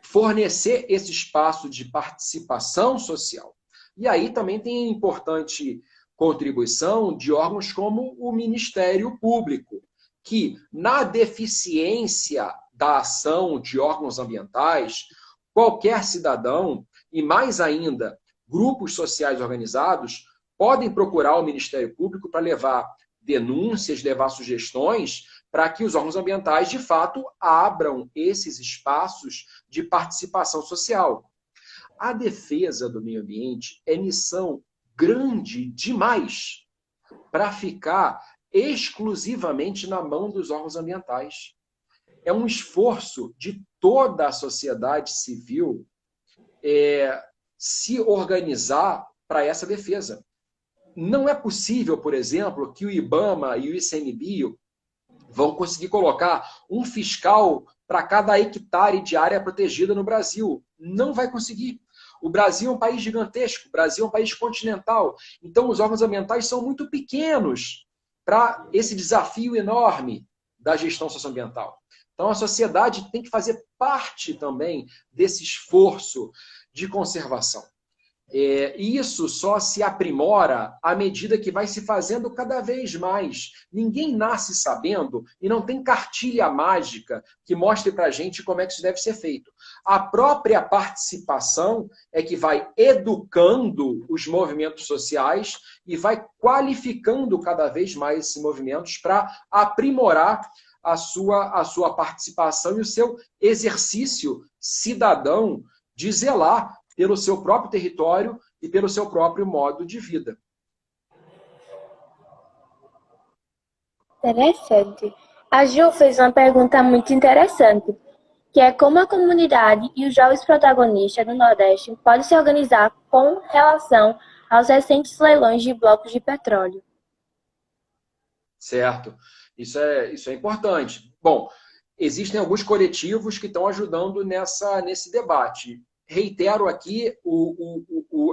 fornecer esse espaço de participação social. E aí também tem importante contribuição de órgãos como o Ministério Público, que, na deficiência da ação de órgãos ambientais, qualquer cidadão, e mais ainda, grupos sociais organizados, podem procurar o Ministério Público para levar denúncias, levar sugestões, para que os órgãos ambientais, de fato, abram esses espaços de participação social. A defesa do meio ambiente é missão grande demais para ficar exclusivamente na mão dos órgãos ambientais. É um esforço de toda a sociedade civil se organizar para essa defesa. Não é possível, por exemplo, que o IBAMA e o ICMBio vão conseguir colocar um fiscal para cada hectare de área protegida no Brasil. Não vai conseguir. O Brasil é um país gigantesco, o Brasil é um país continental. Então, os órgãos ambientais são muito pequenos para esse desafio enorme da gestão socioambiental. Então, a sociedade tem que fazer parte também desse esforço de conservação. E isso só se aprimora à medida que vai se fazendo cada vez mais. Ninguém nasce sabendo e não tem cartilha mágica que mostre para a gente como é que isso deve ser feito. A própria participação é que vai educando os movimentos sociais e vai qualificando cada vez mais esses movimentos para aprimorar a sua participação e o seu exercício cidadão de zelar pelo seu próprio território e pelo seu próprio modo de vida.
Interessante. A Ju fez uma pergunta muito interessante, que é como a comunidade e os jovens protagonistas do Nordeste podem se organizar com relação aos recentes leilões de blocos de petróleo.
Certo. Isso é importante. Bom, existem alguns coletivos que estão ajudando nesse debate. Reitero aqui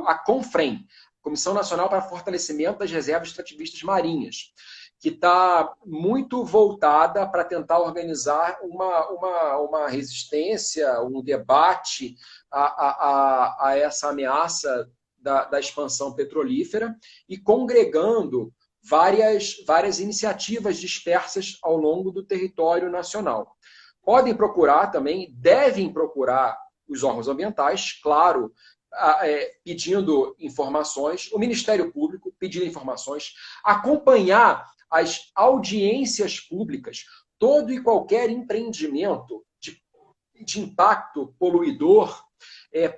a CONFREM, Comissão Nacional para Fortalecimento das Reservas Extrativistas Marinhas, que está muito voltada para tentar organizar uma resistência, um debate a essa ameaça da expansão petrolífera e congregando várias iniciativas dispersas ao longo do território nacional. Podem procurar também, devem procurar os órgãos ambientais, claro, pedindo informações, o Ministério Público pedindo informações, acompanhar as audiências públicas, todo e qualquer empreendimento de impacto poluidor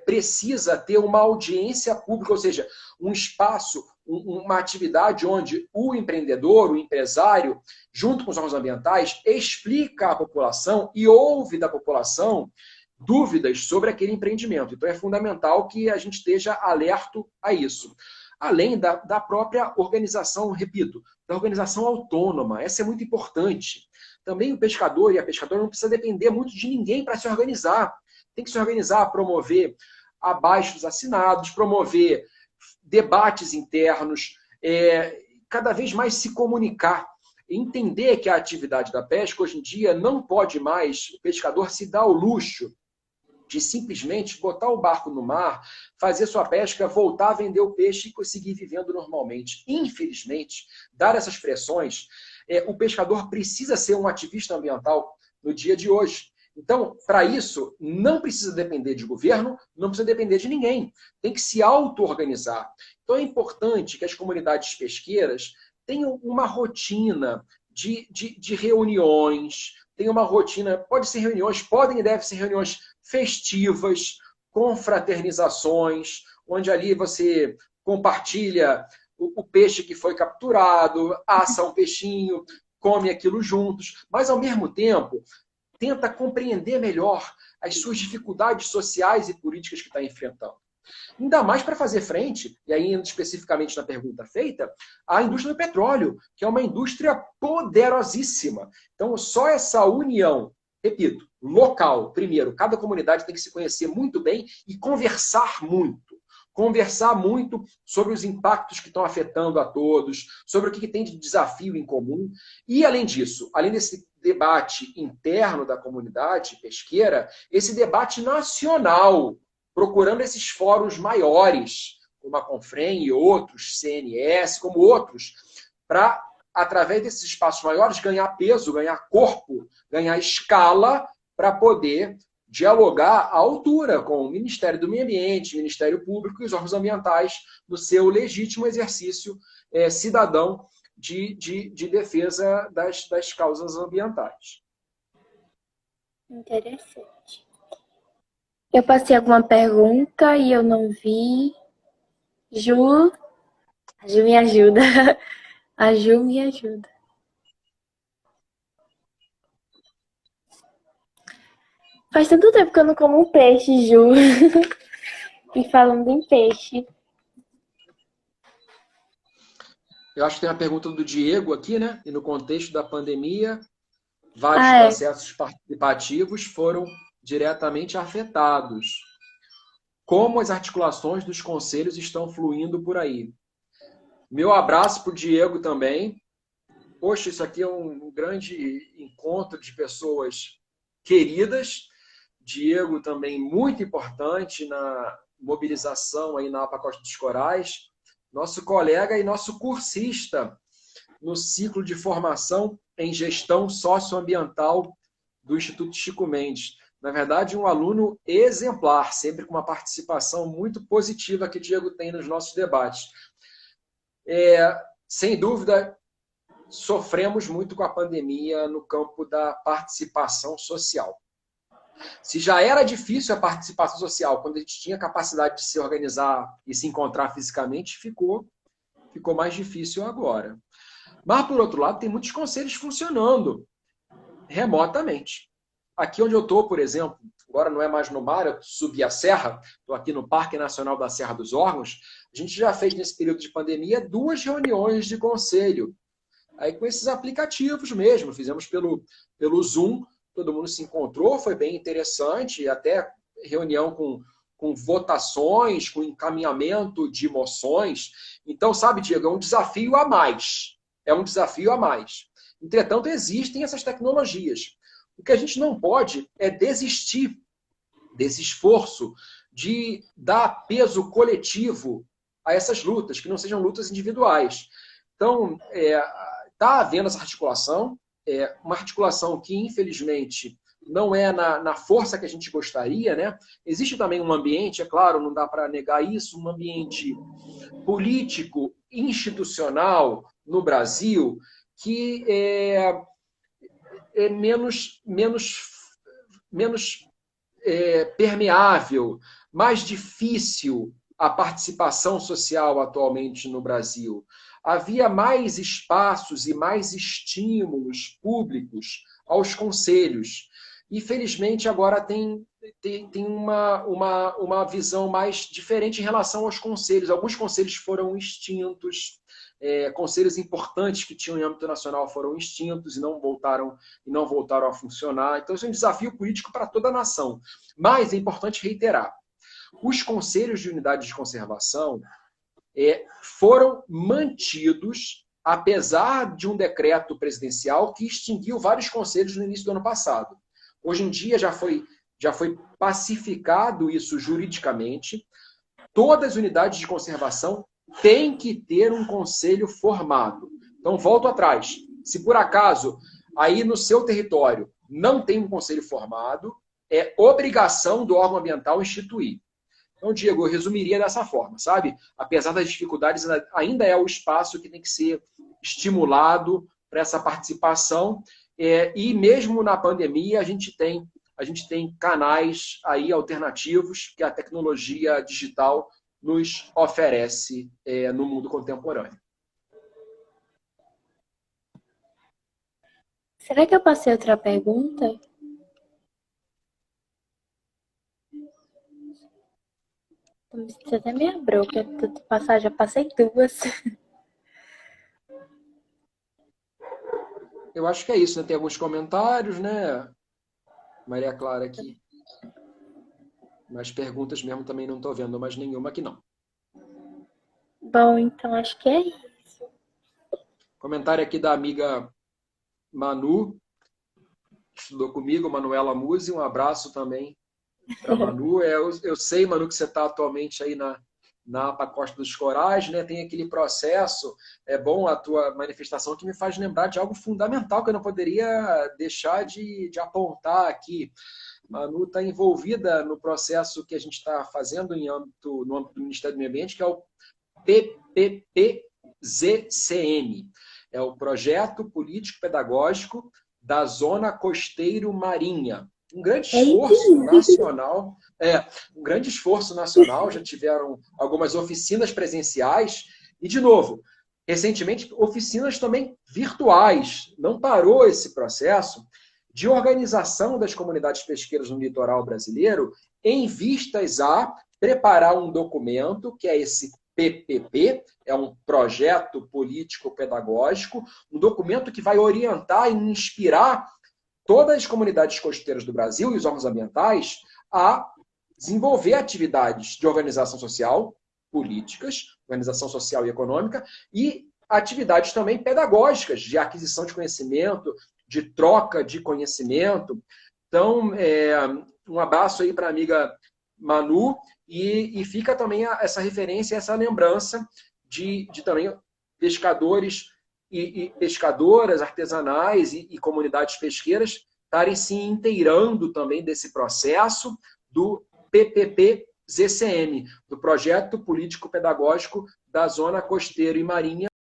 precisa ter uma audiência pública, ou seja, um espaço, uma atividade onde o empreendedor, o empresário, junto com os órgãos ambientais, explica à população e ouve da população dúvidas sobre aquele empreendimento. Então, é fundamental que a gente esteja alerto a isso. Além da própria organização, repito, da organização autônoma. Essa é muito importante. Também o pescador e a pescadora não precisa depender muito de ninguém para se organizar. Tem que se organizar, promover abaixos assinados, promover debates internos, cada vez mais se comunicar. Entender que a atividade da pesca, hoje em dia, não pode mais o pescador se dar ao luxo de simplesmente botar o barco no mar, fazer sua pesca, voltar a vender o peixe e conseguir vivendo normalmente. Infelizmente, dar essas pressões, o pescador precisa ser um ativista ambiental no dia de hoje. Então, para isso, não precisa depender de governo, não precisa depender de ninguém. Tem que se auto-organizar. Então, é importante que as comunidades pesqueiras tenham uma rotina de reuniões, tenham uma rotina, pode ser reuniões, podem e devem ser reuniões festivas, confraternizações, onde ali você compartilha o peixe que foi capturado, assa um peixinho, come aquilo juntos, mas, ao mesmo tempo, tenta compreender melhor as suas dificuldades sociais e políticas que está enfrentando. Ainda mais para fazer frente, e aí especificamente na pergunta feita, à indústria do petróleo, que é uma indústria poderosíssima. Então, só essa união, repito, local, primeiro, cada comunidade tem que se conhecer muito bem e conversar muito. Conversar muito sobre os impactos que estão afetando a todos, sobre o que tem de desafio em comum. E, além disso, além desse debate interno da comunidade pesqueira, esse debate nacional, procurando esses fóruns maiores, como a Confrem e outros, CNS, como outros, para, através desses espaços maiores, ganhar peso, ganhar corpo, ganhar escala, para poder dialogar à altura com o Ministério do Meio Ambiente, Ministério Público e os órgãos ambientais no seu legítimo exercício cidadão de defesa das causas ambientais.
Interessante. Eu passei alguma pergunta e eu não vi. A Ju me ajuda. A Ju me ajuda. Faz tanto tempo que eu não como um peixe, Ju. E falando em peixe.
Eu acho que tem uma pergunta do Diego aqui, né? E no contexto da pandemia, vários processos participativos foram diretamente afetados. Como as articulações dos conselhos estão fluindo por aí? Meu abraço para o Diego também. Poxa, isso aqui é um grande encontro de pessoas queridas. Diego também muito importante na mobilização aí na APA Costa dos Corais. Nosso colega e nosso cursista no ciclo de formação em gestão socioambiental do Instituto Chico Mendes. Na verdade, um aluno exemplar, sempre com uma participação muito positiva que o Diego tem nos nossos debates. Sem dúvida, sofremos muito com a pandemia no campo da participação social. Se já era difícil a participação social, quando a gente tinha capacidade de se organizar e se encontrar fisicamente, ficou mais difícil agora. Mas, por outro lado, tem muitos conselhos funcionando remotamente. Aqui onde eu estou, por exemplo, agora não é mais no mar, eu subi a serra, estou aqui no Parque Nacional da Serra dos Órgãos, a gente já fez nesse período de pandemia 2 reuniões de conselho. Aí com esses aplicativos mesmo, fizemos pelo Zoom, todo mundo se encontrou, foi bem interessante, até reunião com votações, com encaminhamento de moções. Então, sabe, Diego, é um desafio a mais. É um desafio a mais. Entretanto, existem essas tecnologias. O que a gente não pode é desistir desse esforço de dar peso coletivo a essas lutas, que não sejam lutas individuais. Então, está havendo essa articulação, uma articulação que, infelizmente, não é na força que a gente gostaria, né? Existe também um ambiente, é claro, não dá para negar isso, um ambiente político, institucional no Brasil que é menos permeável, mais difícil a participação social atualmente no Brasil. Havia mais espaços e mais estímulos públicos aos conselhos. E, felizmente, agora tem uma visão mais diferente em relação aos conselhos. Alguns conselhos foram extintos, conselhos importantes que tinham em âmbito nacional foram extintos e não voltaram a funcionar. Então, isso é um desafio político para toda a nação. Mas é importante reiterar, os conselhos de unidade de conservação foram mantidos, apesar de um decreto presidencial que extinguiu vários conselhos no início do ano passado. Hoje em dia já foi pacificado isso juridicamente. Todas as unidades de conservação têm que ter um conselho formado. Então, volto atrás. Se por acaso aí no seu território não tem um conselho formado, é obrigação do órgão ambiental instituir. Então, Diego, eu resumiria dessa forma, sabe? Apesar das dificuldades, ainda é o espaço que tem que ser estimulado para essa participação. E mesmo na pandemia, a gente tem canais aí alternativos que a tecnologia digital nos oferece no mundo contemporâneo.
Será que eu passei outra pergunta? Você até me abriu, que eu já passei 2.
Eu acho que é isso, né? Tem alguns comentários, né? Maria Clara aqui. Mas perguntas mesmo também não estou vendo mais nenhuma aqui, não.
Bom, então acho que é isso.
Comentário aqui da amiga Manu, que estudou comigo, Manuela Musi. Um abraço também para Manu. Eu sei, Manu, que você está atualmente aí na APA Costa dos Corais, né? Tem aquele processo, é bom a tua manifestação, que me faz lembrar de algo fundamental que eu não poderia deixar de apontar aqui. Manu está envolvida no processo que a gente está fazendo no âmbito do Ministério do Meio Ambiente, que é o PPPZCM. É o Projeto Político Pedagógico da Zona Costeiro Marinha. Um grande esforço nacional. Um grande esforço nacional. Já tiveram algumas oficinas presenciais. E, de novo, recentemente, oficinas também virtuais. Não parou esse processo de organização das comunidades pesqueiras no litoral brasileiro em vistas a preparar um documento, que é esse PPP, é um projeto político-pedagógico, um documento que vai orientar e inspirar todas as comunidades costeiras do Brasil e os órgãos ambientais a desenvolver atividades de organização social, políticas, organização social e econômica, e atividades também pedagógicas, de aquisição de conhecimento, de troca de conhecimento. Então, um abraço aí para a amiga Manu, e fica também essa referência, essa lembrança de também pescadores e pescadoras artesanais e comunidades pesqueiras estarem se inteirando também desse processo do PPP-ZCM, do Projeto Político Pedagógico da Zona Costeira e Marinha,